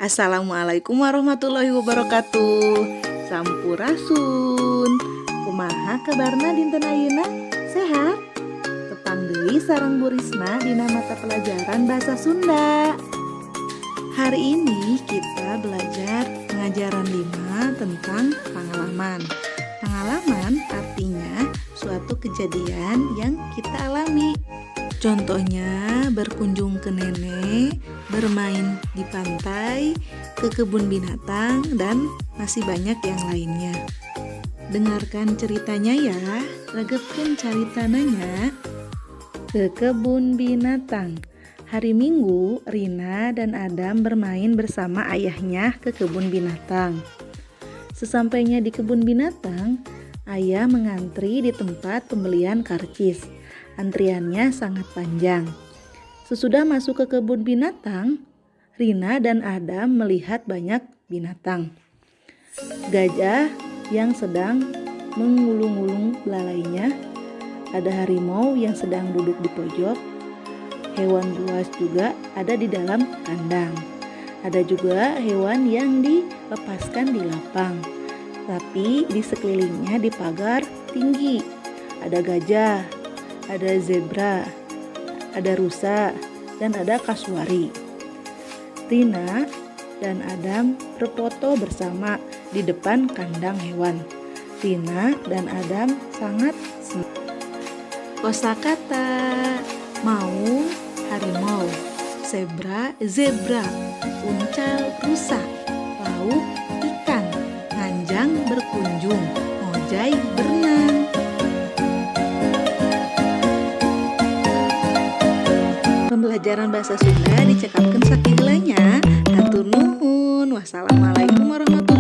Assalamualaikum warahmatullahi wabarakatuh. Sampurasun. Kumaha kabarna dinten ayeuna? Sehat? Tepang deui sareng Bu Risma dina mata pelajaran bahasa Sunda. Hari ini kita belajar pengajaran 5 tentang pengalaman. Pengalaman artinya suatu kejadian yang kita alami. Contohnya berkunjung ke nenek, bermain di pantai, ke kebun binatang, dan masih banyak yang lainnya. Dengarkan ceritanya ya, regepkeun caritananya. Ke kebun binatang. Hari Minggu, Rina dan Adam bermain bersama ayahnya ke kebun binatang. Sesampainya di kebun binatang, ayah mengantri di tempat pembelian karcis. Antriannya sangat panjang. Sesudah masuk ke kebun binatang, Rina dan Adam melihat banyak binatang. Gajah yang sedang mengulung-ulung belalainya, ada harimau yang sedang duduk di pojok, hewan buas juga ada di dalam kandang. Ada juga hewan yang dilepaskan di lapang, tapi di sekelilingnya dipagar tinggi. Ada gajah, ada zebra, ada rusa, dan ada kasuari. Rina dan Adam berfoto bersama di depan kandang hewan. Rina dan Adam sangat senang. Kosakata: maung, harimau; zebra, uncal, rusa; lauk, ikan; nganjang, berkunjung; mojai, berenang. Pembelajaran bahasa Sunda dicekapkeun sakiheulanya. Hatur nuhun. Wassalamualaikum warahmatullahi wabarakatuh.